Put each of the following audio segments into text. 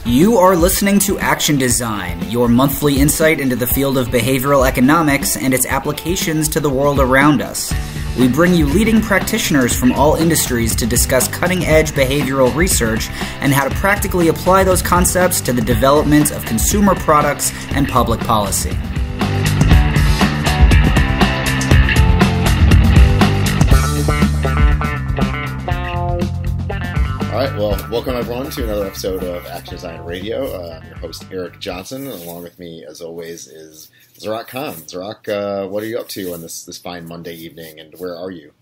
You are listening to Action Design, your monthly insight into the field of behavioral economics and its applications to the world around us. We bring you leading practitioners from all industries to discuss cutting-edge behavioral research and how to practically apply those concepts to the development of consumer products and public policy. All right, well, welcome everyone to another episode of Action Design Radio. I'm your host, Eric Johnson, and along with me, as always, is Zarak Khan. Zarak, what are you up to on this fine Monday evening, and where are you?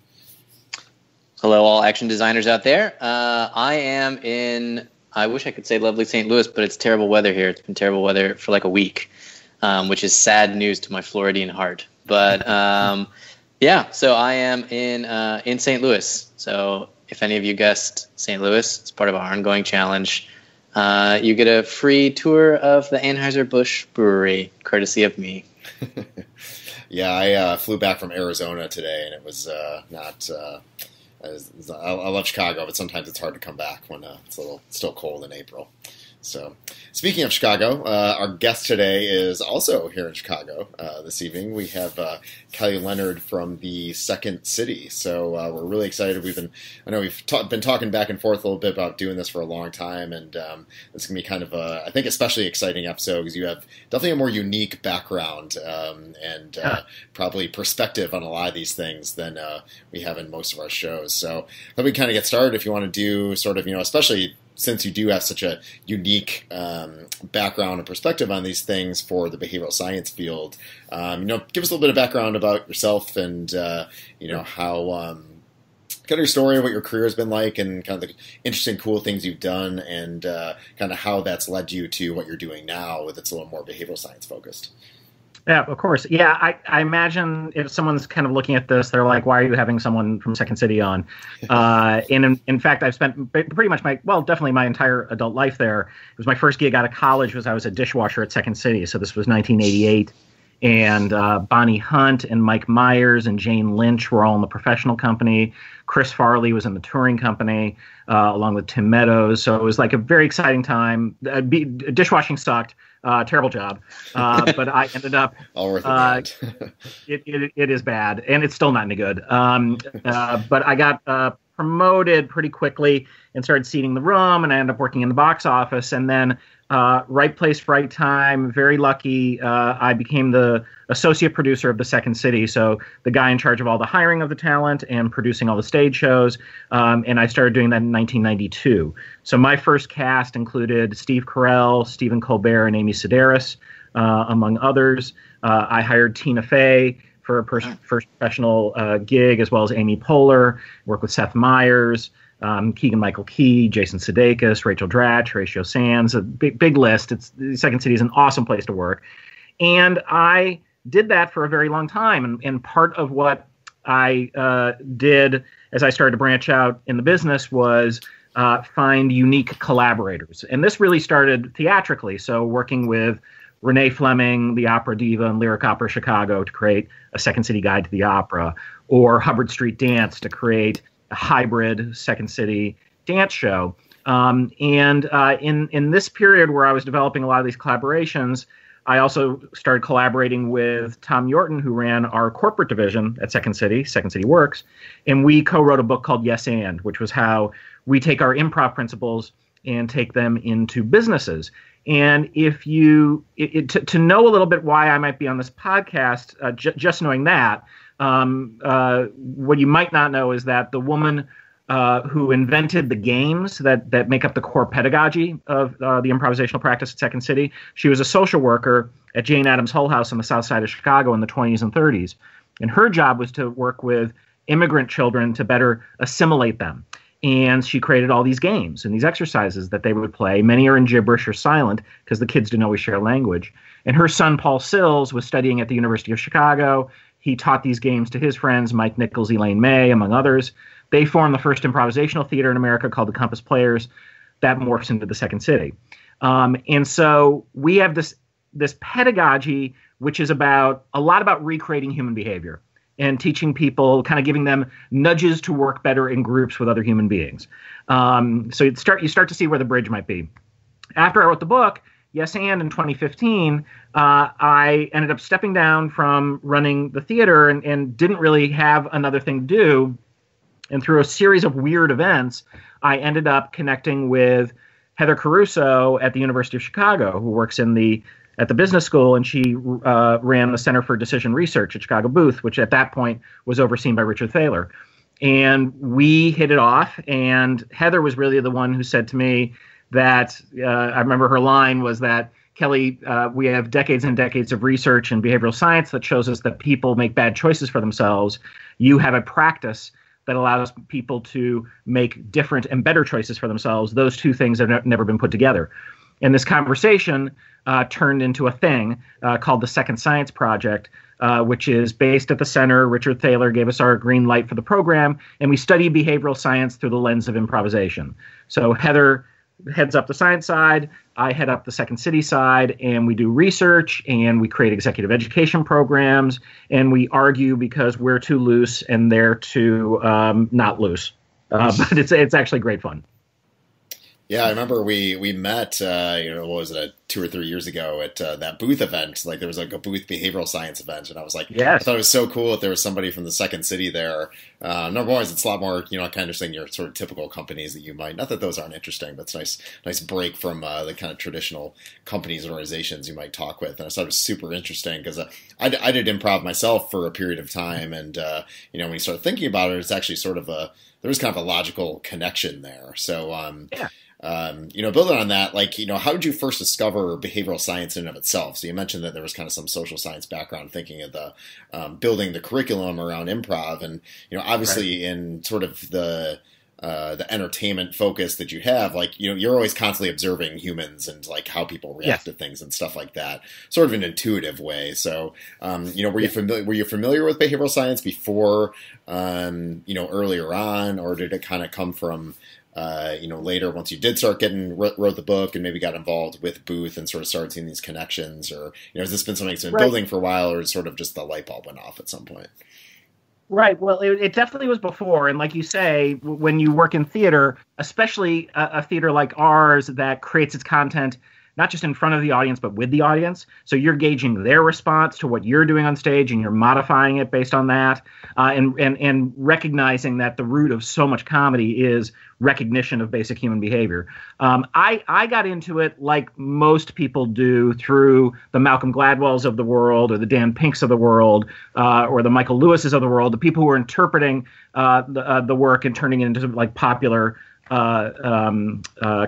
Hello, all action designers out there. I am in, I wish I could say lovely St. Louis, but it's terrible weather here. It's been terrible weather for like a week, which is sad news to my Floridian heart. But yeah, so I am in St. Louis. So if any of you guessed St. Louis, it's part of our ongoing challenge. You get a free tour of the Anheuser-Busch Brewery, courtesy of me. Yeah, I flew back from Arizona today, and it was not. I love Chicago, but sometimes it's hard to come back when it's still cold in April. So, speaking of Chicago, our guest today is also here in Chicago this evening. We have Kelly Leonard from the Second City. So we're really excited. I know we've been talking back and forth a little bit about doing this for a long time, and it's going to be kind of I think, especially exciting episode because you have definitely a more unique background and probably perspective on a lot of these things than we have in most of our shows. So let me kind of get started. If you want to do sort of, especially since you do have such a unique background and perspective on these things for the behavioral science field, give us a little bit of background about yourself and, how, kind of your story, what your career has been like and kind of the interesting, cool things you've done and kind of how that's led you to what you're doing now with it's a little more behavioral science focused. Yeah, of course. Yeah, I imagine if someone's kind of looking at this, they're like, why are you having someone from Second City on? And in fact, I've spent pretty much definitely my entire adult life there. It was my first gig out of college I was a dishwasher at Second City. So this was 1988. And Bonnie Hunt and Mike Myers and Jane Lynch were all in the professional company. Chris Farley was in the touring company, along with Tim Meadows. So it was like a very exciting time. Dishwashing sucked. Terrible job. But I ended up... All worth it is bad, and it's still not any good. But I got promoted pretty quickly and started seating the room, and I ended up working in the box office. And then right place, right time, very lucky, I became the associate producer of the Second City, so the guy in charge of all the hiring of the talent and producing all the stage shows, and I started doing that in 1992. So my first cast included Steve Carell, Stephen Colbert, and Amy Sedaris, among others. I hired Tina Fey for a first professional gig, as well as Amy Poehler, worked with Seth Meyers, Keegan-Michael Key, Jason Sudeikis, Rachel Dratch, Horatio Sans, a big list. The Second City is an awesome place to work. And I did that for a very long time. And part of what I did as I started to branch out in the business was find unique collaborators. And this really started theatrically. So working with Renee Fleming, the opera diva and Lyric Opera Chicago, to create a Second City Guide to the Opera, or Hubbard Street Dance to create a hybrid Second City dance show. And in this period where I was developing a lot of these collaborations, I also started collaborating with Tom Yorton, who ran our corporate division at Second City Works, and we co-wrote a book called Yes And, which was how we take our improv principles and take them into businesses. And if you to know a little bit why I might be on this podcast, just knowing that, what you might not know is that the woman who invented the games that make up the core pedagogy of the improvisational practice at Second City, she was a social worker at Jane Addams Hull House on the south side of Chicago in the 20s and 30s. And her job was to work with immigrant children to better assimilate them. And she created all these games and these exercises that they would play. Many are in gibberish or silent because the kids didn't always share language. And her son, Paul Sills, was studying at the University of Chicago. He taught these games to his friends, Mike Nichols, Elaine May, among others. They formed the first improvisational theater in America called the Compass Players. That morphs into the Second City. And so we have this pedagogy, which is a lot about recreating human behavior and teaching people, kind of giving them nudges to work better in groups with other human beings. So you start to see where the bridge might be. after I wrote the book, Yes and in 2015, I ended up stepping down from running the theater and didn't really have another thing to do. And through a series of weird events, I ended up connecting with Heather Caruso at the University of Chicago, who works at the business school, and she ran the Center for Decision Research at Chicago Booth, which at that point was overseen by Richard Thaler. And we hit it off, and Heather was really the one who said to me that, I remember her line was that, Kelly, we have decades and decades of research in behavioral science that shows us that people make bad choices for themselves. You have a practice that allows people to make different and better choices for themselves. Those two things have never been put together. And this conversation turned into a thing called the Second Science Project, which is based at the center. Richard Thaler gave us our green light for the program, and we study behavioral science through the lens of improvisation. So Heather heads up the science side, I head up the Second City side, and we do research, and we create executive education programs, and we argue because we're too loose and they're too not loose. But it's actually great fun. Yeah, I remember we met, what was it, 2 or 3 years ago at that booth event. Like there was like a booth behavioral science event, and I was like, yes. I thought it was so cool that there was somebody from the Second City there. Number one, it's a lot more, kind of interesting your sort of typical companies that you might, not that those aren't interesting, but it's nice break from the kind of traditional companies and organizations you might talk with. And I thought it was super interesting because I did improv myself for a period of time, and when you start thinking about it, it's actually sort of there was kind of a logical connection there. So yeah. Building on that, how did you first discover behavioral science in and of itself? So you mentioned that there was kind of some social science background thinking of the building the curriculum around improv, and obviously right. In sort of the entertainment focus that you have, you're always constantly observing humans and how people react to things and stuff like that, sort of an intuitive way. So, were you familiar with behavioral science before, earlier on, or did it kind of come from later once you did start wrote the book and maybe got involved with Booth and sort of started seeing these connections, or has this been something that's been building for a while, or sort of just the light bulb went off at some point? Right. Well, it definitely was before. And like you say, when you work in theater, especially a theater like ours that creates its content not just in front of the audience, but with the audience. So you're gauging their response to what you're doing on stage, and you're modifying it based on that, and recognizing that the root of so much comedy is recognition of basic human behavior. I got into it like most people do through the Malcolm Gladwells of the world, or the Dan Pinks of the world, or the Michael Lewises of the world, the people who are interpreting the work and turning it into popular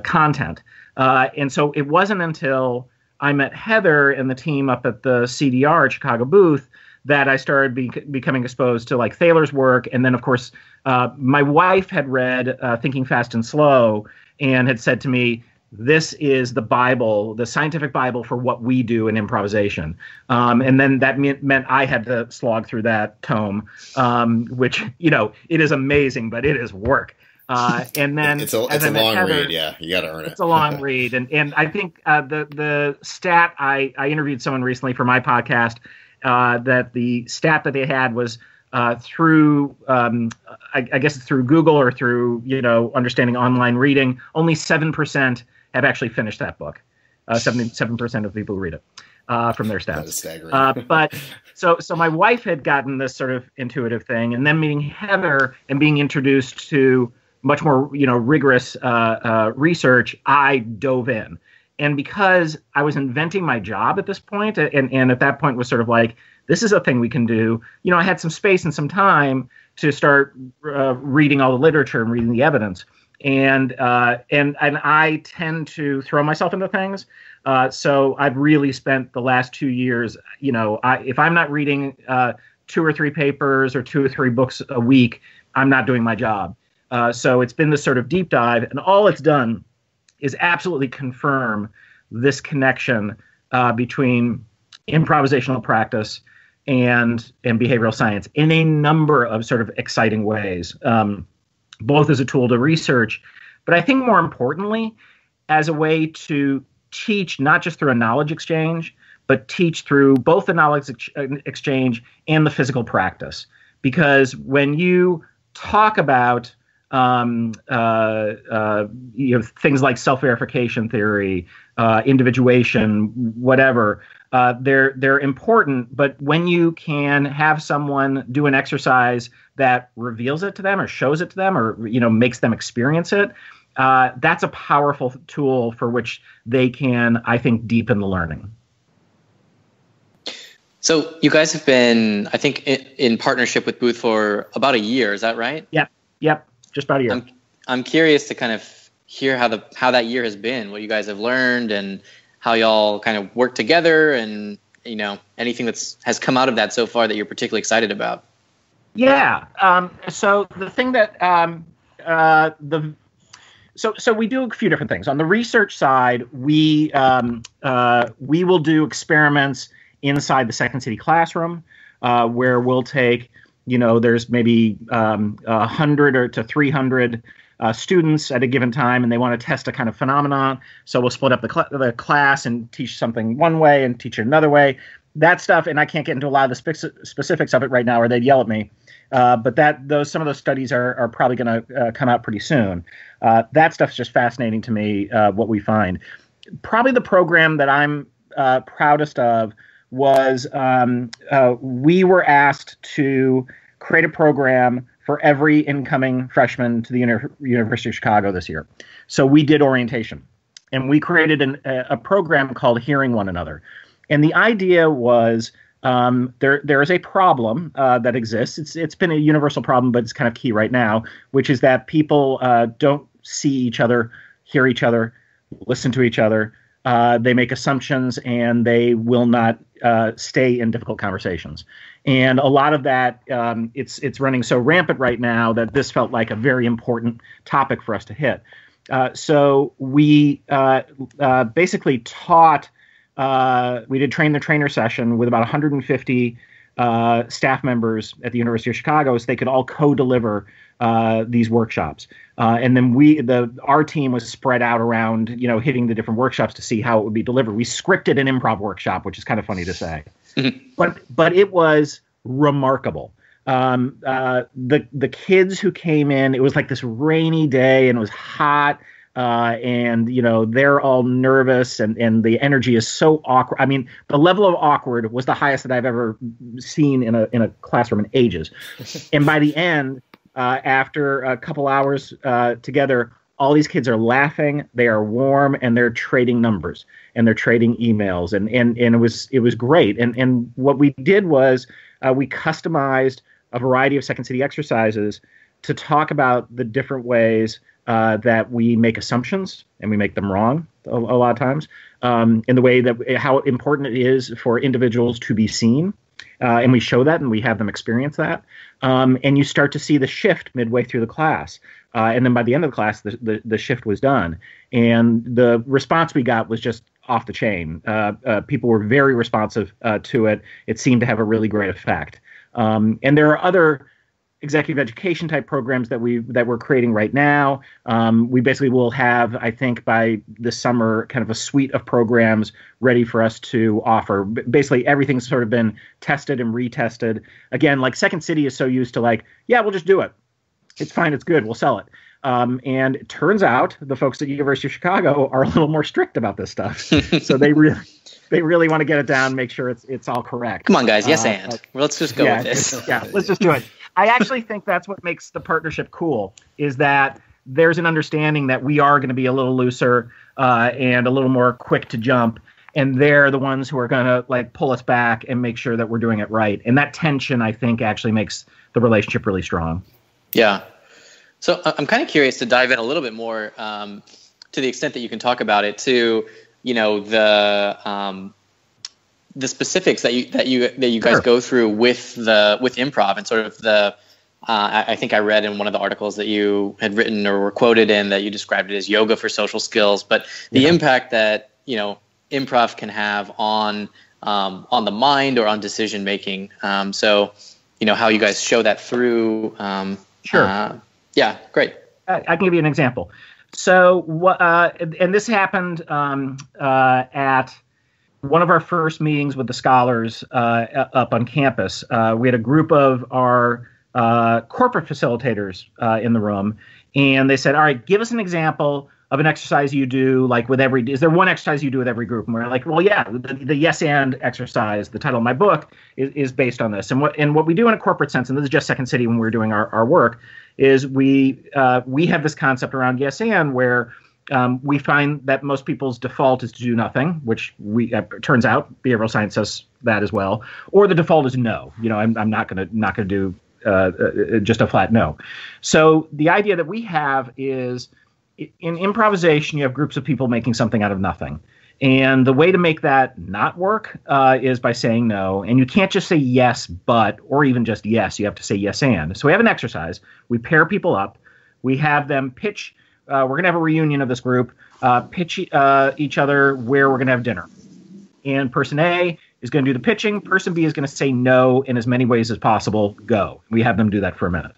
content. And so it wasn't until I met Heather and the team up at the CDR at Chicago Booth that I started becoming exposed to Thaler's work. And then, of course, my wife had read Thinking Fast and Slow and had said to me, this is the Bible, the scientific Bible for what we do in improvisation. And then that meant I had to slog through that tome, which, it is amazing, but it is work. And then it's a long read. Yeah, you got to earn it. It's a long read, and I think the stat I interviewed someone recently for my podcast that the stat that they had was through I guess it's through Google or through understanding online reading, only 7% have actually finished that book. 77% of people who read it from their stats. That is staggering. But so my wife had gotten this sort of intuitive thing, and then meeting Heather and being introduced to much more, rigorous research, I dove in. And because I was inventing my job at this point, and at that point was sort of this is a thing we can do, I had some space and some time to start reading all the literature and reading the evidence. And I tend to throw myself into things. So I've really spent the last 2 years, if I'm not reading 2 or 3 papers or 2 or 3 books a week, I'm not doing my job. So it's been this sort of deep dive, and all it's done is absolutely confirm this connection between improvisational practice and behavioral science in a number of sort of exciting ways, both as a tool to research, but I think more importantly, as a way to teach not just through a knowledge exchange, but teach through both the knowledge exchange and the physical practice. Because when you talk about things like self-verification theory, individuation, whatever. They're important, but when you can have someone do an exercise that reveals it to them or shows it to them or makes them experience it, that's a powerful tool for which they can, I think, deepen the learning. So you guys have been, I think, in partnership with Booth for about a year. Is that right? Yep. Just about a year. I'm curious to kind of hear how that year has been, what you guys have learned, and how y'all kind of work together, and anything has come out of that so far that you're particularly excited about. Yeah. So the thing that So we do a few different things. On the research side, we will do experiments inside the Second City classroom, where we'll take, there's maybe 100 or to 300 students at a given time, and they want to test a kind of phenomenon. So we'll split up the class and teach something one way and teach it another way. That stuff, and I can't get into a lot of the specifics of it right now, or they'd yell at me. But some of those studies are probably going to come out pretty soon. That stuff's just fascinating to me, what we find. Probably the program that I'm proudest of was we were asked to create a program for every incoming freshman to the University of Chicago this year. So we did orientation, and we created a program called Hearing One Another. And the idea was there is a problem that exists. It's been a universal problem, but it's kind of key right now, which is that people don't see each other, hear each other, listen to each other. They make assumptions, and they will not stay in difficult conversations. And a lot of that, it's running so rampant right now that this felt like a very important topic for us to hit. So we basically taught. We did train the trainer session with about 150 staff members at the University of Chicago, so they could all co-deliver these workshops. And then our team was spread out around, hitting the different workshops to see how it would be delivered. We scripted an improv workshop, which is kind of funny to say, but it was remarkable. The kids who came in, it was like this rainy day and it was hot. And they're all nervous, and the energy is so awkward. I mean, the level of awkward was the highest that I've ever seen in a classroom in ages. And by the end, after a couple hours together, all these kids are laughing, they are warm, and they're trading numbers, and they're trading emails, and it was great. And what we did was we customized a variety of Second City exercises to talk about the different ways that we make assumptions, and we make them wrong a lot of times, in the way that how important it is for individuals to be seen. And we show that, and we have them experience that. And you start to see the shift midway through the class. And then by the end of the class, the shift was done. And the response we got was just off the chain. People were very responsive to it. It seemed to have a really great effect. And there are other executive education type programs that we're creating right now. We basically will have, I think, by this summer, kind of a suite of programs ready for us to offer. Basically, everything's sort of been tested and retested. Again, like Second City is so used to we'll just do it. It's fine. It's good. We'll sell it. And it turns out the folks at University of Chicago are a little more strict about this stuff. So they really want to get it down, make sure it's all correct. Come on, guys. Yes, let's just go with this. Let's just do it. I actually think that's what makes the partnership cool, is that there's an understanding that we are going to be a little looser and a little more quick to jump. And they're the ones who are going to pull us back and make sure that we're doing it right. And that tension, I think, actually makes the relationship really strong. Yeah. So I'm kind of curious to dive in a little bit more to the extent that you can talk about it to, the specifics that you guys go through with improv, and sort of I think I read in one of the articles that you had written or were quoted in that you described it as yoga for social skills, but the impact that improv can have on the mind or on decision making. So how you guys show that through. Sure. Yeah, great. I can give you an example. So and this happened at one of our first meetings with the scholars up on campus. We had a group of our corporate facilitators in the room, and they said, all right, give us an example of an exercise you do, like with every, is there one exercise you do with every group? And we're like, well, yeah, the yes and exercise, the title of my book, is based on this. And what we do in a corporate sense, and this is just Second City when we're doing our work, is we have this concept around yes and where we find that most people's default is to do nothing, which turns out behavioral science says that as well, or the default is no. I'm not gonna do just a flat no. So the idea that we have is, in improvisation, you have groups of people making something out of nothing. And the way to make that not work is by saying no. And you can't just say yes, but, or even just yes. You have to say yes and. So we have an exercise. We pair people up. We have them pitch. We're going to have a reunion of this group. Pitch each other where we're going to have dinner. And person A is going to do the pitching. Person B is going to say no in as many ways as possible. Go. We have them do that for a minute.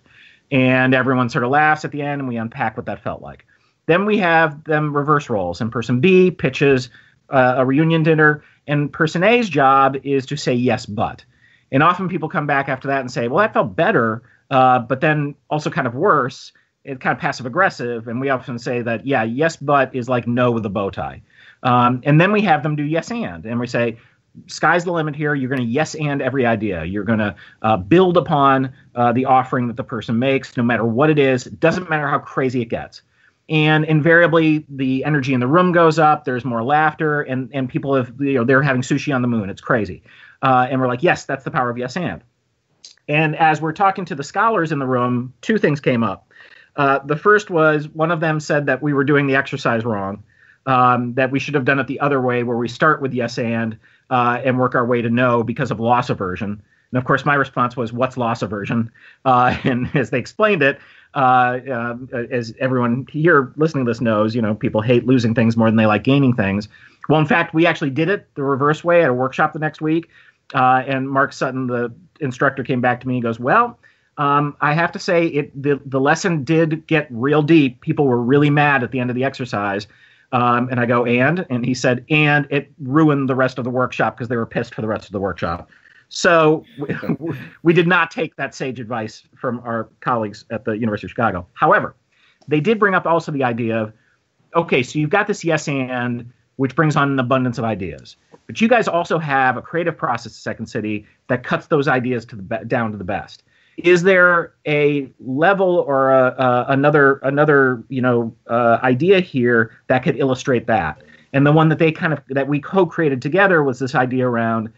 And everyone sort of laughs at the end, and we unpack what that felt like. Then we have them reverse roles, and person B pitches a reunion dinner, and person A's job is to say yes, but. And often people come back after that and say, well, that felt better, but then also kind of worse. It's kind of passive-aggressive, and we often say that, yeah, yes, but is like no with a bow tie. And then we have them do yes, and we say, sky's the limit here. You're going to yes and every idea. You're going to build upon the offering that the person makes, no matter what it is. It doesn't matter how crazy it gets. And invariably, the energy in the room goes up. There's more laughter, and people they're having sushi on the moon. It's crazy. And we're like, yes, that's the power of yes and. And as we're talking to the scholars in the room, two things came up. The first was one of them said that we were doing the exercise wrong, that we should have done it the other way, where we start with yes and work our way to no because of loss aversion. And of course, my response was, what's loss aversion? And as they explained it, as everyone here listening to this knows, people hate losing things more than they like gaining things. Well, in fact, we actually did it the reverse way at a workshop the next week. And Mark Sutton, the instructor, came back to me and goes, well, I have to say the lesson did get real deep. People were really mad at the end of the exercise. And I go, and he said, and it ruined the rest of the workshop because they were pissed for the rest of the workshop. So we did not take that sage advice from our colleagues at the University of Chicago. However, they did bring up also the idea of, okay, so you've got this yes and, which brings on an abundance of ideas. But you guys also have a creative process at Second City that cuts those ideas down to the best. Is there a level or another idea here that could illustrate that? And the one that that we co-created together was this idea around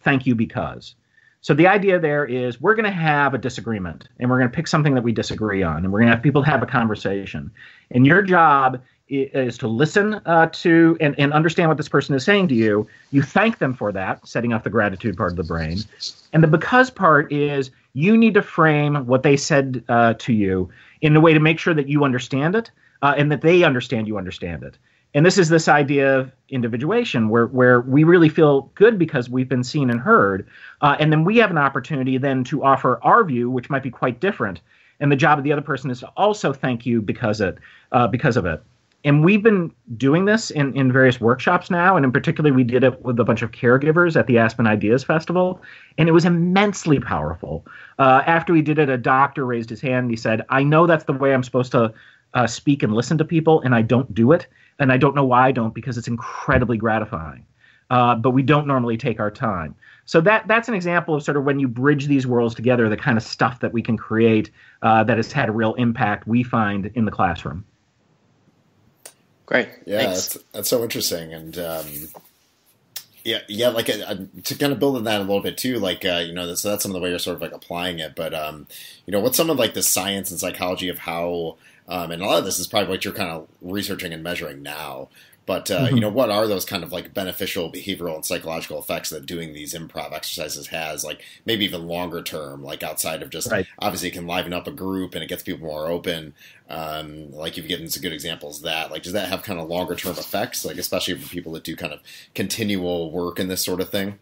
thank you because. So the idea there is we're going to have a disagreement, and we're going to pick something that we disagree on, and we're going to have people have a conversation. And your job is to listen to and understand what this person is saying to you. You thank them for that, setting up the gratitude part of the brain. And the because part is you need to frame what they said to you in a way to make sure that you understand it and that they understand you understand it. And this is this idea of individuation where we really feel good because we've been seen and heard. And then we have an opportunity then to offer our view, which might be quite different. And the job of the other person is to also thank you because of it. And we've been doing this in various workshops now. And in particular, we did it with a bunch of caregivers at the Aspen Ideas Festival. And it was immensely powerful. After we did it, a doctor raised his hand and he said, I know that's the way I'm supposed to speak and listen to people, and I don't do it. And I don't know why I don't, because it's incredibly gratifying. But we don't normally take our time. So that's an example of sort of when you bridge these worlds together, the kind of stuff that we can create that has had a real impact, we find, in the classroom. Great. Yeah, that's so interesting. And like to kind of build on that a little bit too, like, so that's some of the way you're sort of like applying it. But, what's some of like the science and psychology of how, and a lot of this is probably what you're kind of researching and measuring now. But, what are those kind of like beneficial behavioral and psychological effects that doing these improv exercises has, like maybe even longer term, like outside of just, obviously it can liven up a group and it gets people more open. Like you've given some good examples of that. Like, does that have kind of longer term effects, like especially for people that do kind of continual work in this sort of thing?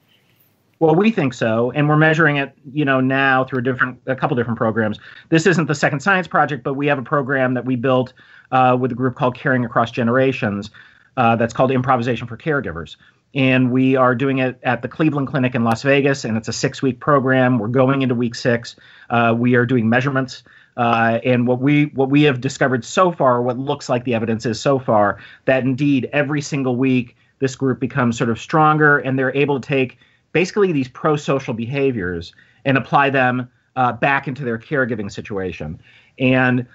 Well, we think so, and we're measuring it, now through a couple different programs. This isn't the Second Science Project, but we have a program that we built with a group called Caring Across Generations. That's called Improvisation for Caregivers. and we are doing it at the Cleveland Clinic in Las Vegas, and it's a 6-week program. We're going into week 6. We are doing measurements, and what we have discovered so far, what looks like the evidence is so far, that indeed every single week this group becomes sort of stronger, and they're able to take basically these pro-social behaviors and apply them back into their caregiving situation. And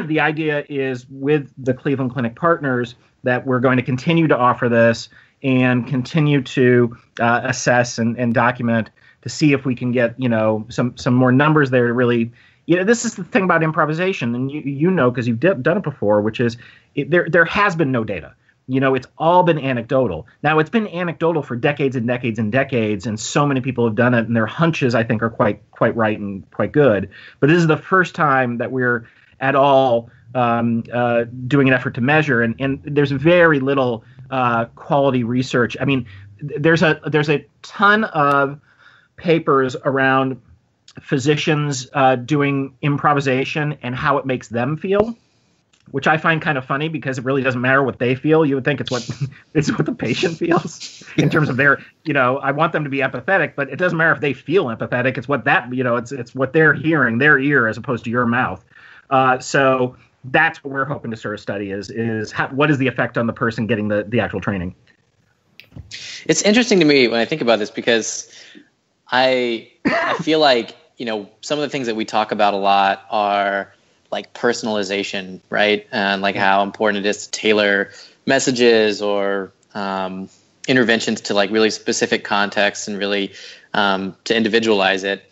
the idea is with the Cleveland Clinic partners that we're going to continue to offer this and continue to assess and document to see if we can get, some more numbers there to really, this is the thing about improvisation, and you know, because you've done it before, which is there has been no data. It's all been anecdotal. Now, it's been anecdotal for decades and decades and decades, and so many people have done it, and their hunches, I think, are quite right and quite good. But this is the first time that we're at all doing an effort to measure, and there's very little quality research. I mean, there's a ton of papers around physicians doing improvisation and how it makes them feel, which I find kind of funny because it really doesn't matter what they feel. You would think it's what the patient feels in terms of their, I want them to be empathetic, but it doesn't matter if they feel empathetic. It's what it's what they're hearing, their ear, as opposed to your mouth. So that's what we're hoping to sort of study is what is the effect on the person getting the actual training. It's interesting to me when I think about this because I feel like, some of the things that we talk about a lot are like personalization, right? And like how important it is to tailor messages or interventions to like really specific contexts and really to individualize it.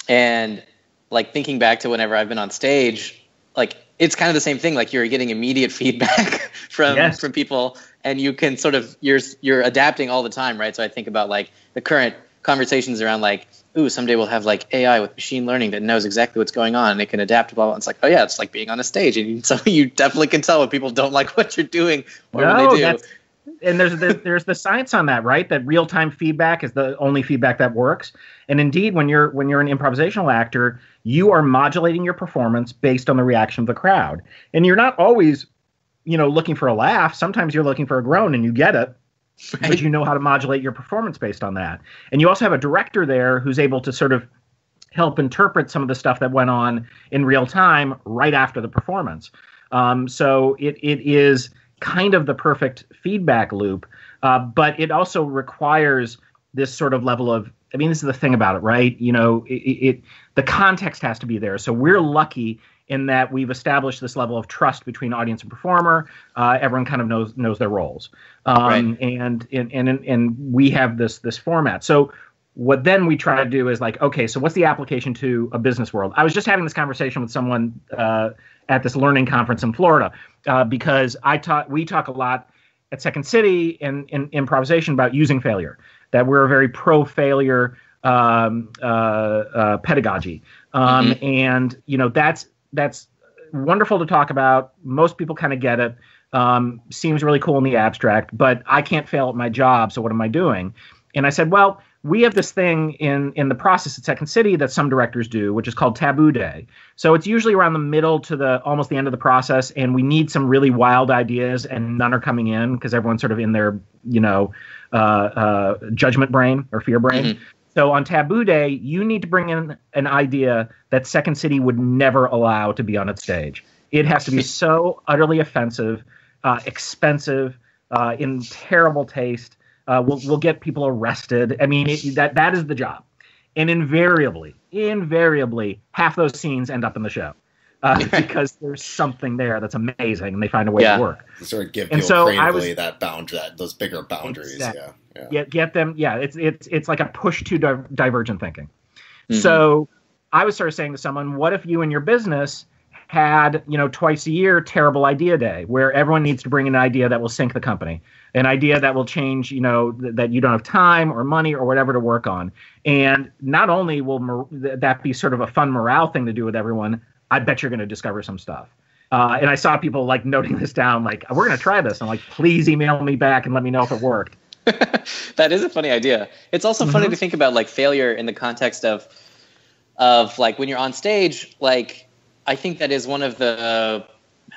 And like thinking back to whenever I've been on stage, like it's kind of the same thing. Like you're getting immediate feedback from people, and you can sort of you're adapting all the time, right? So I think about like the current conversations around like, ooh, someday we'll have like AI with machine learning that knows exactly what's going on and it can adapt to blah, blah. It's like, oh yeah, it's like being on a stage, and so you definitely can tell when people don't like what you're doing or when they do. And there's the science on that, right? That real-time feedback is the only feedback that works. And indeed, when you're an improvisational actor, you are modulating your performance based on the reaction of the crowd. And you're not always, looking for a laugh. Sometimes you're looking for a groan, and you get it. Right. But you know how to modulate your performance based on that. And you also have a director there who's able to sort of help interpret some of the stuff that went on in real time right after the performance. So it is kind of the perfect feedback loop, but it also requires this sort of level of, this is the thing about it, right? The context has to be there. So we're lucky in that we've established this level of trust between audience and performer. Everyone kind of knows their roles, right. and we have this format. So what then we try to do is like, okay, so what's the application to a business world? I was just having this conversation with someone at this learning conference in Florida because we talk a lot at Second City and in improvisation about using failure. That we're a very pro-failure pedagogy, and that's wonderful to talk about. Most people kind of get it. Seems really cool in the abstract, but I can't fail at my job, so what am I doing? And I said, well, we have this thing in the process at Second City that some directors do, which is called Taboo Day. So it's usually around the middle to almost the end of the process, and we need some really wild ideas, and none are coming in because everyone's sort of in their, judgment brain or fear brain. Mm-hmm. So on Taboo Day, you need to bring in an idea that Second City would never allow to be on its stage. It has to be so utterly offensive, expensive, in terrible taste. We'll get people arrested. That is the job. And invariably, half those scenes end up in the show because there's something there that's amazing, and they find a way to work. Sort of give people creatively those bigger boundaries. Exactly. Get them. Yeah, it's like a push to divergent thinking. Mm-hmm. So I was sort of saying to someone, what if you and your business had, twice a year, terrible idea day, where everyone needs to bring an idea that will sink the company, an idea that will change, that you don't have time or money or whatever to work on. And not only will that be sort of a fun morale thing to do with everyone, I bet you're going to discover some stuff. And I saw people like noting this down, like, we're going to try this. I'm like, please email me back and let me know if it worked. That is a funny idea. It's also funny to think about like failure in the context of like when you're on stage. Like, I think that is one of the,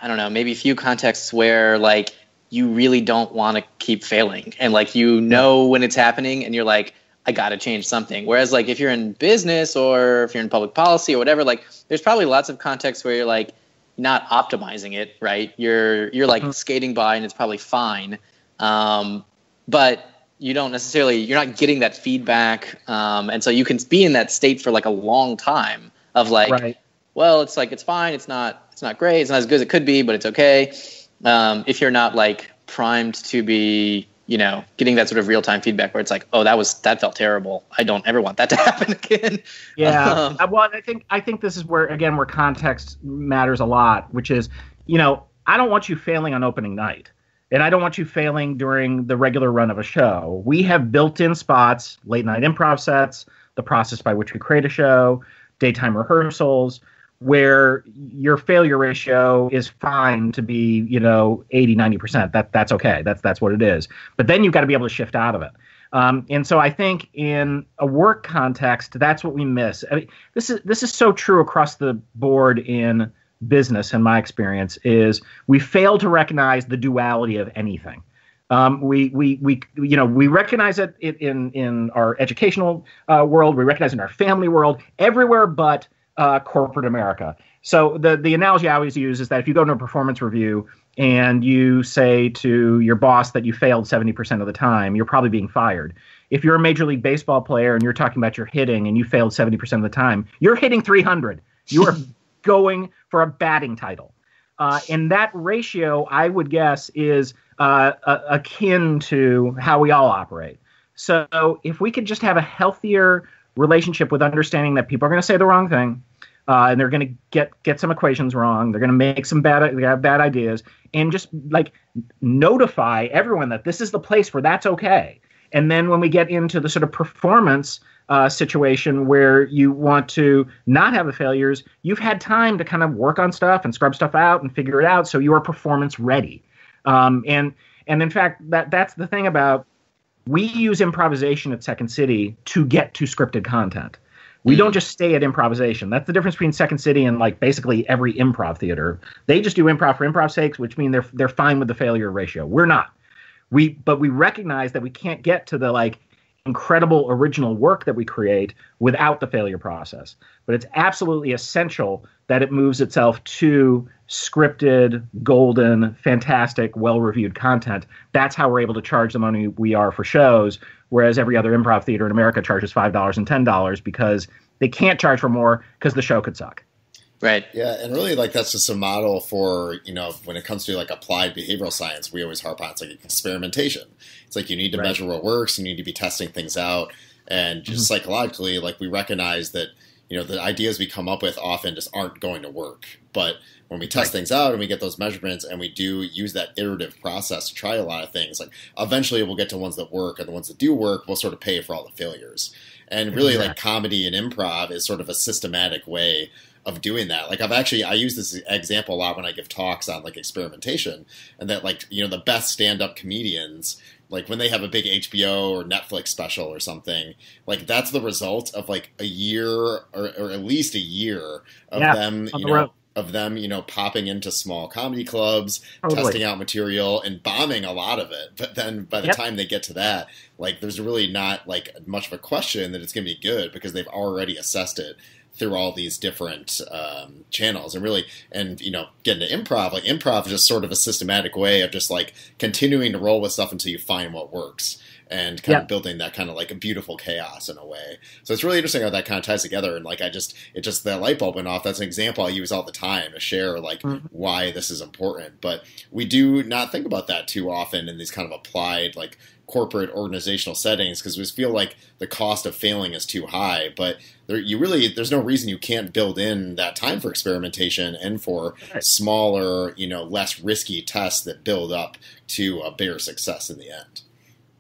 maybe few contexts where like you really don't want to keep failing. And like, you know when it's happening and you're like, I got to change something. Whereas like if you're in business or if you're in public policy or whatever, like there's probably lots of contexts where you're like not optimizing it, right? You're like skating by and it's probably fine. But you don't necessarily, you're not getting that feedback. And so you can be in that state for like a long time of like, well, it's like, it's fine. It's not great. It's not as good as it could be, but it's okay. If you're not like primed to be, you know, getting that sort of real-time feedback where it's like, oh, that felt terrible. I don't ever want that to happen again. Yeah. Well, I think this is where, again, where context matters a lot, which is, you know, I don't want you failing on opening night. And I don't want you failing during the regular run of a show. We have built-in spots, late-night improv sets, the process by which we create a show, daytime rehearsals, where your failure ratio is fine to be, you know, 80, 90%. That's okay. That's what it is. But then you've got to be able to shift out of it. And so I think in a work context, that's what we miss. I mean, this is so true across the board in business, in my experience, is we fail to recognize the duality of anything. We recognize it in our educational world. We recognize it in our family world, everywhere but corporate America. So the analogy I always use is that if you go to a performance review and you say to your boss that you failed 70% of the time, you're probably being fired. If you're a Major League Baseball player and you're talking about your hitting and you failed 70% of the time, you're hitting 300. You are going for a batting title. And that ratio, I would guess, is akin to how we all operate. So if we could just have a healthier relationship with understanding that people are going to say the wrong thing, and they're going to get some equations wrong, they're going to make some bad ideas, and just like notify everyone that this is the place where that's okay. And then when we get into the sort of performance situation where you want to not have the failures, you've had time to kind of work on stuff and scrub stuff out and figure it out, so you are performance ready. And in fact, that's the thing about, we use improvisation at Second City to get to scripted content. We don't just stay at improvisation. That's the difference between Second City and like basically every improv theater. They just do improv for improv's sake, which means they're fine with the failure ratio. We're not. But we recognize that we can't get to the like incredible original work that we create without the failure process. But it's absolutely essential that it moves itself to scripted, golden, fantastic, well-reviewed content. That's how we're able to charge the money we are for shows, whereas every other improv theater in America charges $5 and $10 because they can't charge for more because the show could suck. Right. Yeah, and really, like, that's just a model for, you know, when it comes to, like, applied behavioral science, we always harp on, it's like experimentation. It's like you need to measure what works, you need to be testing things out, and just psychologically, like, we recognize that, you know, the ideas we come up with often just aren't going to work. But when we test things out and we get those measurements and we do use that iterative process to try a lot of things, like, eventually we'll get to ones that work, and the ones that do work will sort of pay for all the failures. And really, like, comedy and improv is sort of a systematic way of doing that. Like, I use this example a lot when I give talks on, like, experimentation, and that, like, you know, the best stand-up comedians, like, when they have a big HBO or Netflix special or something, like, that's the result of, like, a year or at least a year of them, you know, popping into small comedy clubs, testing out material and bombing a lot of it. But then by the time they get to that, like, there's really not, like, much of a question that it's going to be good because they've already assessed it through all these different channels. And really, and, you know, getting to improv, like, improv is just sort of a systematic way of just, like, continuing to roll with stuff until you find what works, and kind of building that kind of, like, a beautiful chaos in a way. So it's really interesting how that kind of ties together. And, like, the light bulb went off. That's an example I use all the time to share, like, why this is important. But we do not think about that too often in these kind of applied, like, corporate organizational settings, because we feel like the cost of failing is too high. But there's no reason you can't build in that time for experimentation and for smaller, you know, less risky tests that build up to a bigger success in the end.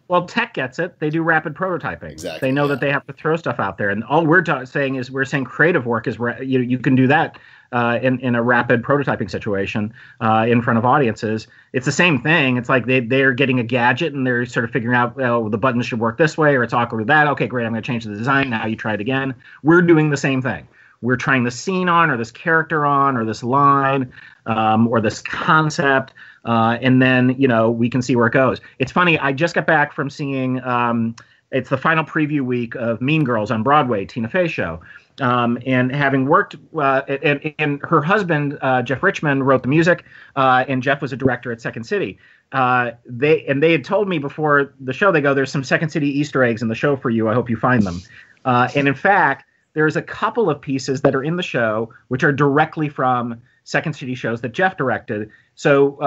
Well, tech gets it. They do rapid prototyping. Exactly. They know that they have to throw stuff out there. And all we're saying is creative work is you can do that in a rapid prototyping situation in front of audiences. It's the same thing. It's like they're getting a gadget and they're sort of figuring out, well, the buttons should work this way or it's awkward with that. Okay, great. I'm going to change the design. Now you try it again. We're doing the same thing. we're trying this scene on, or this character on, or this line, or this concept, and then, we can see where it goes. It's funny, I just got back from seeing, it's the final preview week of Mean Girls on Broadway, Tina Fey show. And having worked, and her husband, Jeff Richmond, wrote the music, and Jeff was a director at Second City. They had told me before the show, they go, there's some Second City Easter eggs in the show for you. I hope you find them. And in fact, there's a couple of pieces that are in the show which are directly from Second City shows that Jeff directed. So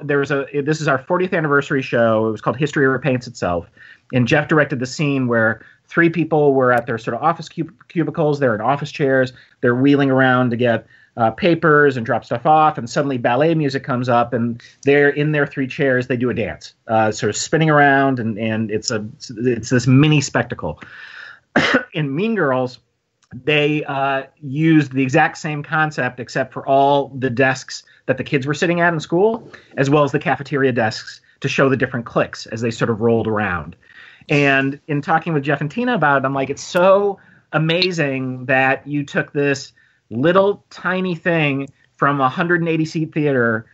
this is our 40th anniversary show. It was called History Repaints Itself. And Jeff directed the scene where 3 people were at their sort of office cubicles. They're in office chairs. They're wheeling around to get papers and drop stuff off. And suddenly ballet music comes up, and they're in their 3 chairs. They do a dance, sort of spinning around, and it's this mini spectacle. In Mean Girls, they used the exact same concept, except for all the desks that the kids were sitting at in school, as well as the cafeteria desks, to show the different cliques as they sort of rolled around. And in talking with Jeff and Tina about it, I'm like, it's so amazing that you took this little tiny thing from a 180-seat theater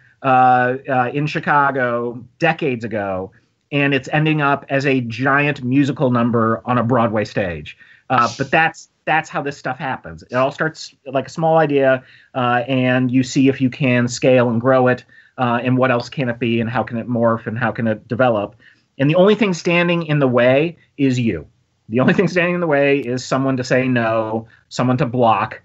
in Chicago decades ago, and it's ending up as a giant musical number on a Broadway stage. But that's how this stuff happens. It all starts like a small idea, and you see if you can scale and grow it, and what else can it be, and how can it morph, and how can it develop. And the only thing standing in the way is you. The only thing standing in the way is someone to say no, someone to block,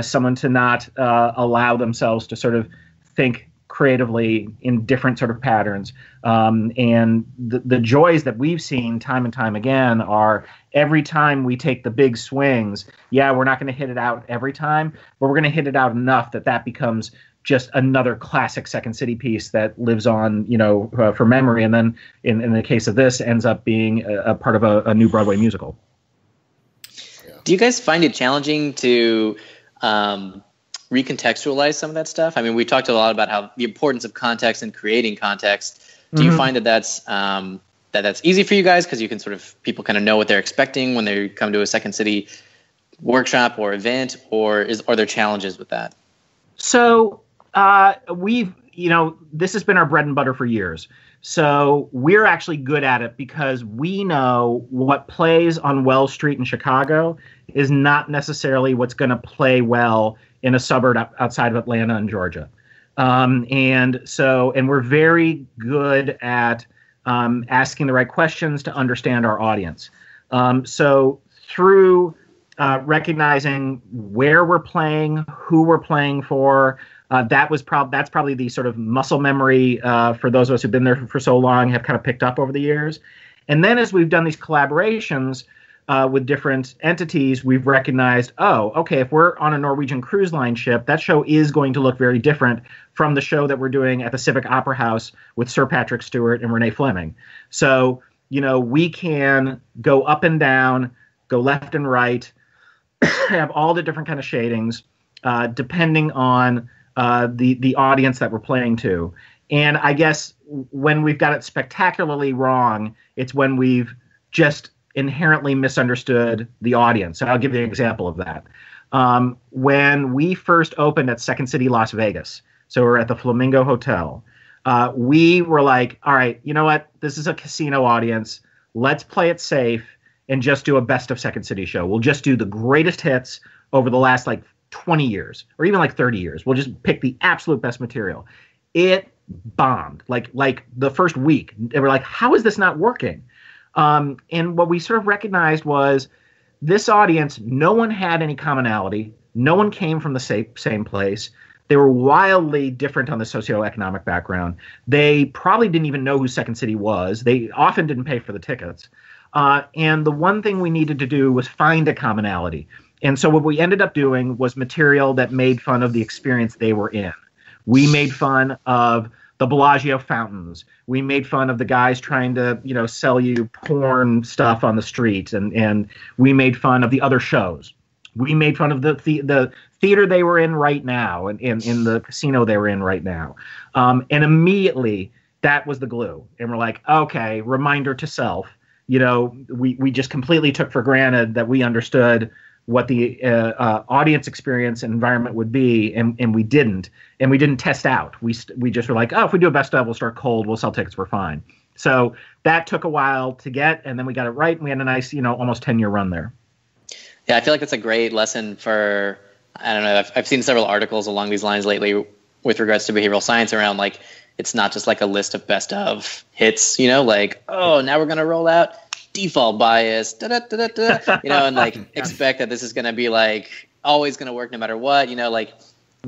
someone to not allow themselves to sort of think creatively in different sort of patterns. And the joys that we've seen time and time again are every time we take the big swings, we're not going to hit it out every time, but we're going to hit it out enough that becomes just another classic Second City piece that lives on, for memory. And then in the case of this, ends up being a part of a new Broadway musical. Do you guys find it challenging to recontextualize some of that stuff? I mean, we talked a lot about how the importance of context and creating context. Do you find that that's easy for you guys because you can people kind of know what they're expecting when they come to a Second City workshop or event, or are there challenges with that? So we've, this has been our bread and butter for years. So we're actually good at it because we know what plays on Wells Street in Chicago is not necessarily what's going to play well in a suburb outside of Atlanta and Georgia. And we're very good at asking the right questions to understand our audience. So through recognizing where we're playing, who we're playing for, that's probably the sort of muscle memory for those of us who've been there for so long have kind of picked up over the years. And then as we've done these collaborations with different entities, we've recognized, if we're on a Norwegian cruise line ship, that show is going to look very different from the show that we're doing at the Civic Opera House with Sir Patrick Stewart and Renee Fleming. So, we can go up and down, go left and right, have all the different kind of shadings, depending on the audience that we're playing to. And I guess when we've got it spectacularly wrong, it's when we've just inherently misunderstood the audience. And I'll give you an example of that. When we first opened at Second City Las Vegas, so we're at the Flamingo Hotel, we were like, all right, you know what? This is a casino audience. Let's play it safe and just do a best of Second City show. We'll just do the greatest hits over the last 20 years or even 30 years. We'll just pick the absolute best material. It bombed like the first week. They were like, how is this not working? And what we sort of recognized was this audience, no one had any commonality. No one came from the same place. They were wildly different on the socioeconomic background. They probably didn't even know who Second City was. They often didn't pay for the tickets. And the one thing we needed to do was find a commonality. And so what we ended up doing was material that made fun of the experience they were in. We made fun of the Bellagio fountains. We made fun of the guys trying to, sell you porn stuff on the street. And we made fun of the other shows. We made fun of the theater they were in right now and in the casino they were in right now. And immediately that was the glue. And we're like, okay, reminder to self. We just completely took for granted that we understood what the audience experience and environment would be, and we didn't test out. We just were like, oh, if we do a best of, we'll start cold, we'll sell tickets, we're fine. So that took a while to get, and then we got it right, and we had a nice, almost 10-year run there. Yeah, I feel like that's a great lesson for, I don't know, I've seen several articles along these lines lately with regards to behavioral science around, like, it's not just like a list of best of hits, like, oh, now we're going to roll out default bias, and like expect that this is going to be like always going to work no matter what,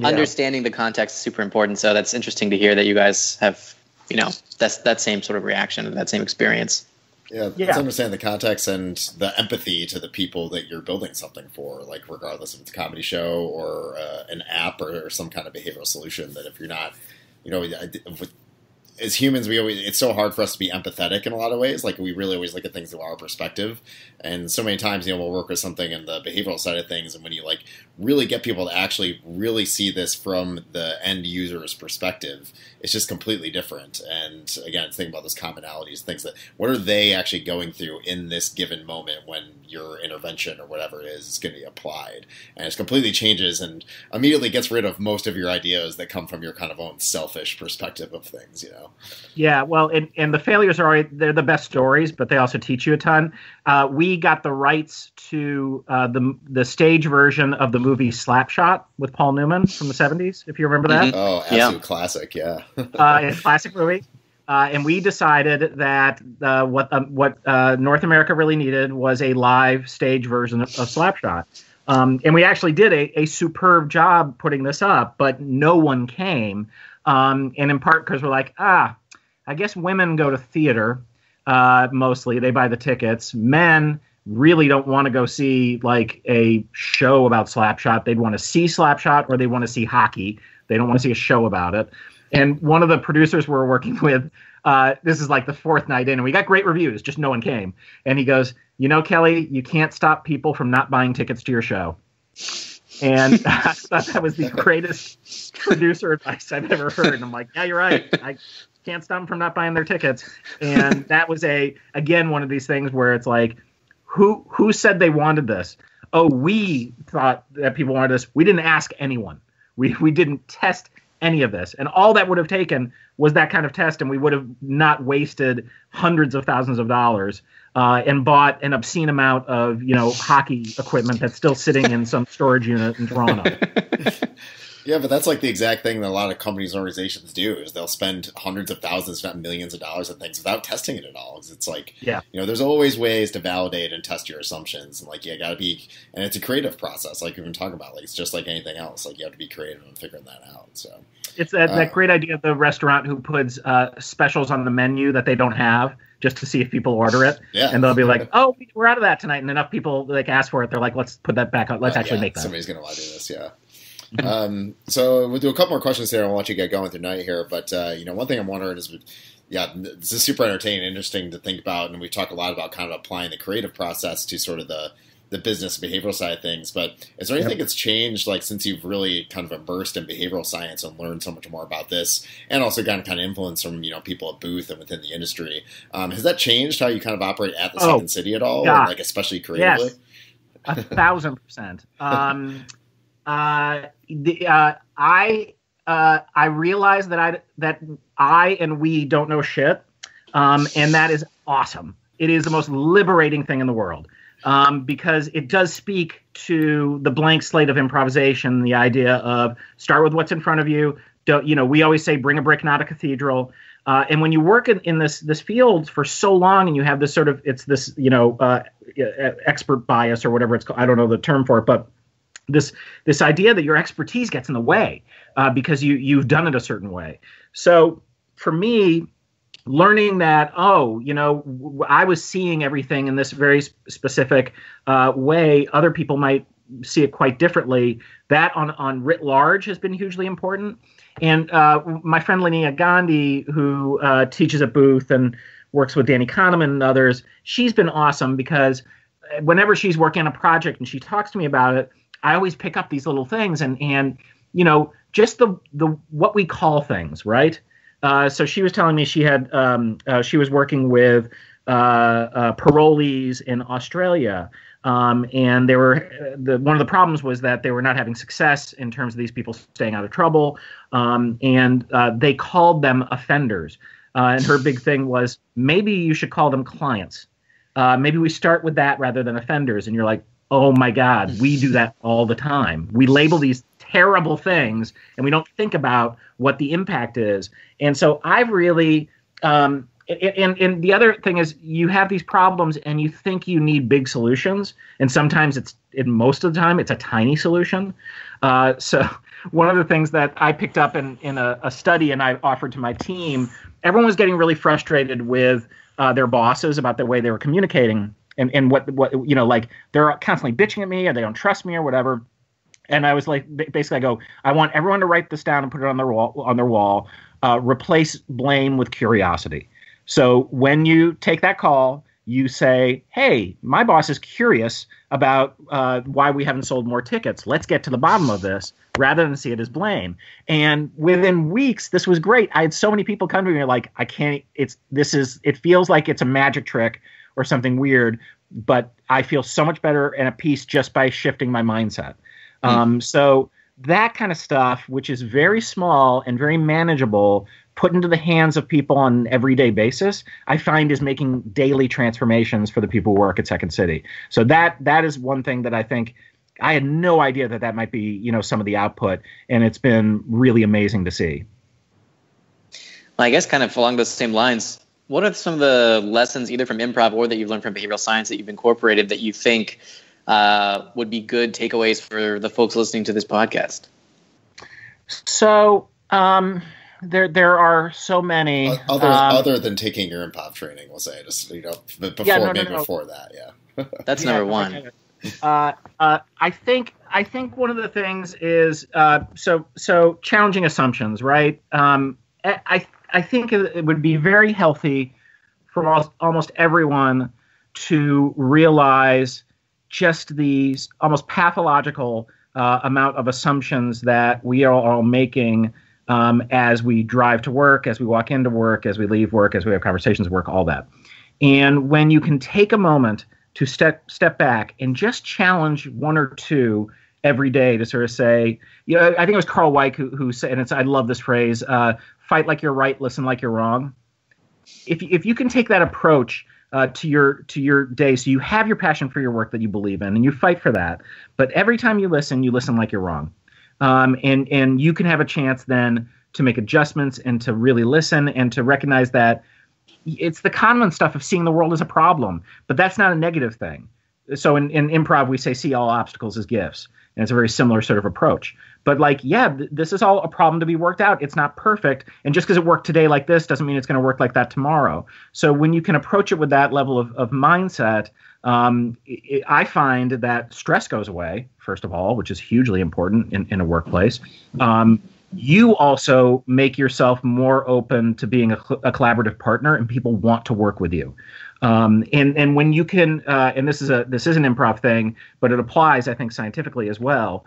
understanding the context is super important. So that's interesting to hear that you guys have, that's that same sort of reaction and that same experience. Yeah, let's understand the context and the empathy to the people that you're building something for, like regardless if it's a comedy show or an app or some kind of behavioral solution, that if you're not, as humans, it's so hard for us to be empathetic in a lot of ways. Like, we really always look at things through our perspective. And so many times, we'll work with something in the behavioral side of things. And when you really get people to actually really see this from the end user's perspective, it's just completely different. And again, it's thinking about those commonalities, things that, what are they actually going through in this given moment when your intervention or whatever it is going to be applied. And it completely changes and immediately gets rid of most of your ideas that come from your kind of own selfish perspective of things, Yeah, well, and the failures they're the best stories, but they also teach you a ton. We got the rights to the stage version of the movie Slapshot with Paul Newman from the 70s, if you remember that. Mm-hmm. Oh, absolute classic, yeah. It's a classic movie. And we decided that what North America really needed was a live stage version of Slapshot. And we actually did a superb job putting this up, but no one came. And in part because we're like, I guess women go to theater mostly. They buy the tickets. Men really don't want to go see like a show about Slapshot. They'd want to see Slapshot or they want to see hockey. They don't want to see a show about it. And one of the producers we're working with, this is like the fourth night in, and we got great reviews, just no one came. And he goes, Kelly, you can't stop people from not buying tickets to your show. And I thought that was the greatest producer advice I've ever heard. And I'm like, yeah, you're right. I can't stop them from not buying their tickets. And that was again, one of these things where it's like, who said they wanted this? Oh, we thought that people wanted this. We didn't ask anyone. We didn't test any of this. And all that would have taken was that kind of test, and we would have not wasted hundreds of thousands of dollars and bought an obscene amount of, hockey equipment that's still sitting in some storage unit in Toronto. Yeah, but that's like the exact thing that a lot of companies and organizations do, is they'll spend hundreds of thousands, if not millions of dollars on things without testing it at all. It's like, there's always ways to validate and test your assumptions. And like, you got to be, and it's a creative process, like we've been talking about. Like, it's just like anything else. Like, you have to be creative in figuring that out. So it's that great idea of the restaurant who puts specials on the menu that they don't have, just to see if people order it. Yeah. And they'll be like, oh, we're out of that tonight. And enough people ask for it. They're like, let's put that back on. Let's actually make that. Somebody's going to want to do this. Yeah. So we'll do a couple more questions here. I'll let you get going with your night here. But, one thing I'm wondering is, this is super entertaining and interesting to think about. And we've talked a lot about kind of applying the creative process to sort of the business and behavioral side of things. But is there anything that's changed, like, since you've really kind of immersed in behavioral science and learned so much more about this, and also gotten kind of influence from, people at Booth and within the industry? Has that changed how you kind of operate at the Second City at all? Or, like, especially creatively? Yes, 1,000%. I realize that I and we don't know shit, and that is awesome. It is the most liberating thing in the world, because it does speak to the blank slate of improvisation. The idea of start with what's in front of you. Don't, we always say bring a brick, not a cathedral. And when you work in this field for so long, and you have this sort of expert bias or whatever it's called, I don't know the term for it, but this idea that your expertise gets in the way because you've done it a certain way. So for me, learning that, I was seeing everything in this very specific way, other people might see it quite differently. That on writ large has been hugely important. And my friend Linnea Gandhi, who teaches at Booth and works with Danny Kahneman and others, she's been awesome, because whenever she's working on a project and she talks to me about it, I always pick up these little things and just the what we call things, right? So she was telling me she was working with parolees in Australia. And they were one of the problems was that they were not having success in terms of these people staying out of trouble. And they called them offenders. And her big thing was, maybe you should call them clients. Maybe we start with that rather than offenders. And you're like, oh my God, we do that all the time. We label these terrible things and we don't think about what the impact is. And so I've really, and the other thing is, you have these problems and you think you need big solutions. And sometimes most of the time, it's a tiny solution. So one of the things that I picked up in a study and I offered to my team, everyone was getting really frustrated with their bosses about the way they were communicating and what like they're constantly bitching at me or they don't trust me or whatever. And I was like, basically, I go, I want everyone to write this down and put it on their wall. Replace blame with curiosity. So when you take that call, you say, hey, my boss is curious about why we haven't sold more tickets. Let's get to the bottom of this rather than see it as blame. And within weeks, this was great. I had so many people come to me like, I can't, it feels like it's a magic trick or something weird, but I feel so much better and at peace just by shifting my mindset. So that kind of stuff, which is very small and very manageable, put into the hands of people on an everyday basis, I find is making daily transformations for the people who work at Second City. So that is one thing that I think I had no idea that might be, some of the output, and it's been really amazing to see. Well, I guess kind of along those same lines, what are some of the lessons either from improv or that you've learned from behavioral science that you've incorporated that you think would be good takeaways for the folks listening to this podcast? So there are so many other than taking your improv training, we'll say, just before that, yeah. That's number one. I think one of the things is so challenging assumptions, right? I think it would be very healthy for almost everyone to realize just these almost pathological amount of assumptions that we are all making as we drive to work, as we walk into work, as we leave work, as we have conversations at work, all that. And when you can take a moment to step back and just challenge one or two every day to sort of say, I think it was Carl Weick who said, and I love this phrase, fight like you're right, listen like you're wrong. If you can take that approach to your day, so you have your passion for your work that you believe in, and you fight for that. But every time you listen like you're wrong, and you can have a chance then to make adjustments and to really listen and to recognize that it's the Kahneman stuff of seeing the world as a problem, but that's not a negative thing. So in improv, we say see all obstacles as gifts, and it's a very similar sort of approach. But this is all a problem to be worked out. It's not perfect. And just because it worked today like this doesn't mean it's going to work like that tomorrow. So when you can approach it with that level of mindset, I find that stress goes away, first of all, which is hugely important in a workplace. You also make yourself more open to being a collaborative partner, and people want to work with you. And when you can, and this is an improv thing, but it applies, I think, scientifically as well.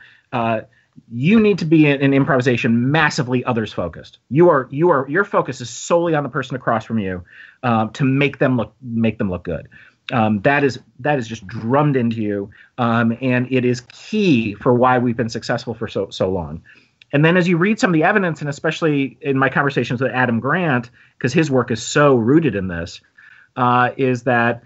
You need to be in improvisation massively others focused. Your focus is solely on the person across from you to make them look good. That is just drummed into you, and it is key for why we've been successful for so long. And then as you read some of the evidence, and especially in my conversations with Adam Grant, because his work is so rooted in this, is that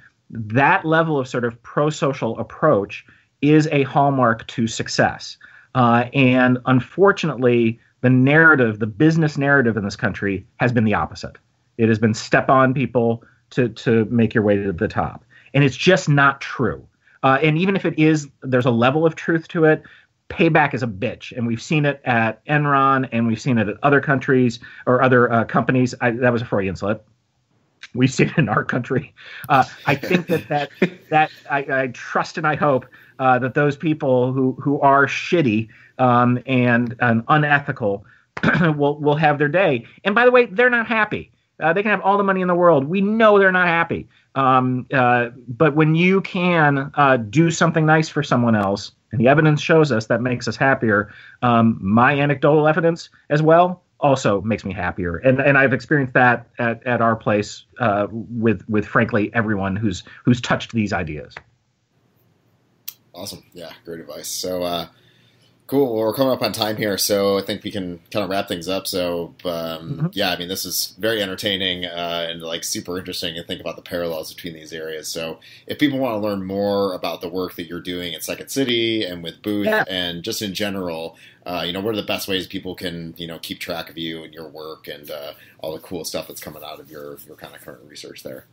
level of sort of pro-social approach is a hallmark to success. And unfortunately, the business narrative in this country has been the opposite. It has been step on people to make your way to the top. And it's just not true. And even if it is, there's a level of truth to it. Payback is a bitch. And we've seen it at Enron, and we've seen it at other countries or other companies. That was a Freudian slip. We've seen it in our country. I think that I trust and I hope that those people who are shitty and unethical will have their day. And by the way, they're not happy. They can have all the money in the world. We know they're not happy. But when you can do something nice for someone else, and the evidence shows us that makes us happier, my anecdotal evidence as well, also makes me happier. And I've experienced that at our place with frankly everyone who's touched these ideas. Awesome. Yeah, great advice. So cool. Well, we're coming up on time here, so I think we can kind of wrap things up. So yeah, I mean, this is very entertaining and like super interesting to think about the parallels between these areas. So if people want to learn more about the work that you're doing at Second City and with Booth and just in general, what are the best ways people can, keep track of you and your work and all the cool stuff that's coming out of your kind of current research there?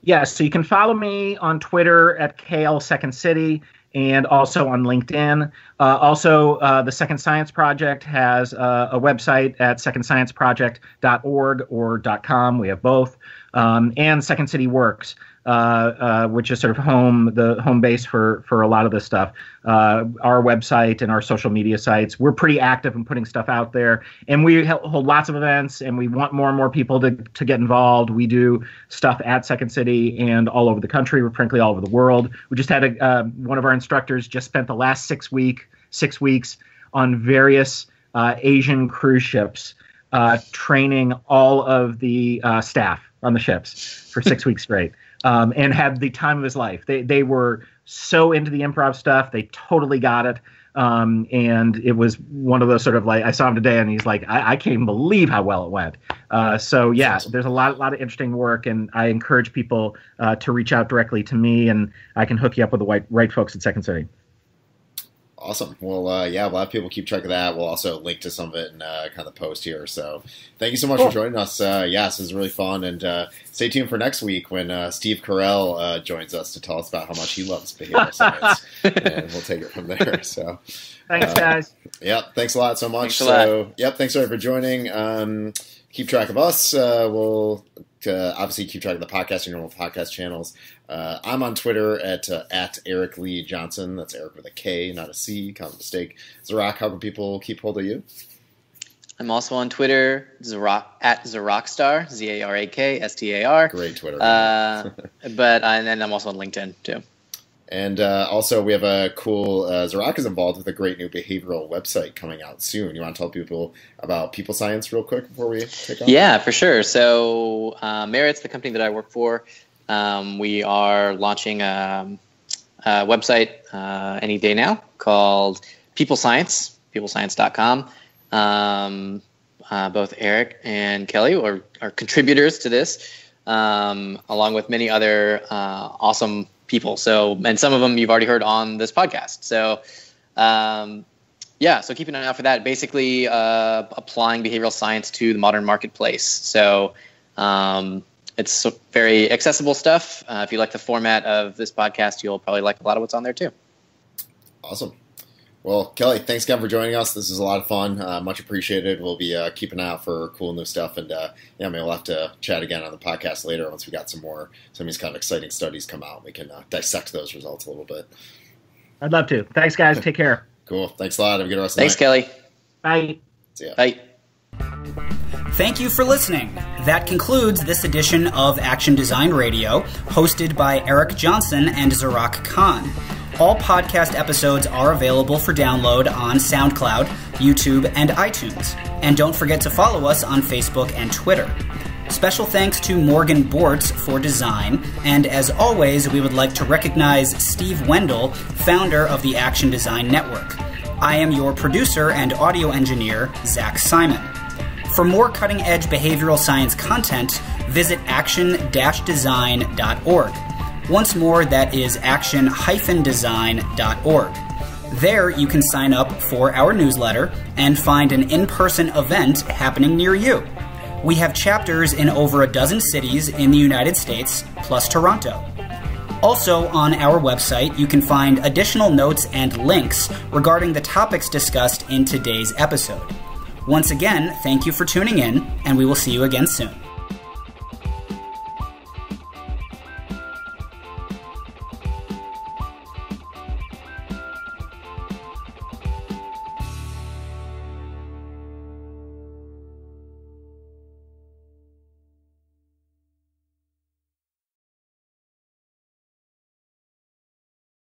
Yeah, so you can follow me on Twitter at KL Second City and also on LinkedIn. Also, the Second Science Project has a website at secondscienceproject.org or .com. We have both. And Second City Works, which is sort of the home base for a lot of this stuff. Our website and our social media sites, we're pretty active in putting stuff out there. And we hold lots of events, and we want more and more people to get involved. We do stuff at Second City and all over the country, or frankly all over the world. We just had one of our instructors just spent the last 6 weeks on various Asian cruise ships, training all of the staff on the ships for 6 weeks straight, and had the time of his life. They were so into the improv stuff. They totally got it. And it was one of those sort of like, I saw him today and he's like, I can't even believe how well it went. So yeah, there's a lot of interesting work, and I encourage people to reach out directly to me, and I can hook you up with the right folks at Second City. Awesome. Well, yeah, we'll have people keep track of that. We'll also link to some of it in kind of the post here. So thank you so much for joining us. This is really fun. And stay tuned for next week when Steve Carell joins us to tell us about how much he loves behavioral science. And we'll take it from there. So thanks, guys. Yep. Thanks a lot so much. Thanks everybody for joining. Keep track of us. We'll obviously keep track of the podcast, your normal podcast channels. I'm on Twitter at Erik Lee Johnson. That's Erik with a K, not a C. Common mistake. Zarak, how can people keep hold of you? I'm also on Twitter, at Zarakstar, ZARAKSTAR. Great Twitter. And then I'm also on LinkedIn too. And also, we have a cool, Zarak is involved with a great new behavioral website coming out soon. You want to tell people about People Science real quick before we take off? Yeah, for sure. So Merit's the company that I work for. We are launching a website any day now called People Science, peoplescience.com. Both Erik and Kelly are contributors to this, along with many other awesome people. So, and some of them you've already heard on this podcast. So, so keep an eye out for that. Basically, applying behavioral science to the modern marketplace. So, it's very accessible stuff. If you like the format of this podcast, you'll probably like a lot of what's on there too. Awesome. Well, Kelly, thanks again for joining us. This is a lot of fun. Much appreciated. We'll be keeping an eye out for cool new stuff. And maybe we'll have to chat again on the podcast later once we got some of these kind of exciting studies come out. We can dissect those results a little bit. I'd love to. Thanks, guys. Take care. Cool. Thanks a lot. Have a good rest of the night. Thanks, Kelly. Bye. See ya. Bye. Thank you for listening. That concludes this edition of Action Design Radio, hosted by Erik Johnson and Zarak Khan. All podcast episodes are available for download on SoundCloud, YouTube, and iTunes. And don't forget to follow us on Facebook and Twitter. Special thanks to Morgan Bortz for design, and as always, we would like to recognize Steve Wendell, founder of the Action Design Network. I am your producer and audio engineer, Zach Simon. For more cutting-edge behavioral science content, visit action-design.org. Once more, that is action-design.org. There, you can sign up for our newsletter and find an in-person event happening near you. We have chapters in over a dozen cities in the United States, plus Toronto. Also, on our website, you can find additional notes and links regarding the topics discussed in today's episode. Once again, thank you for tuning in, and we will see you again soon.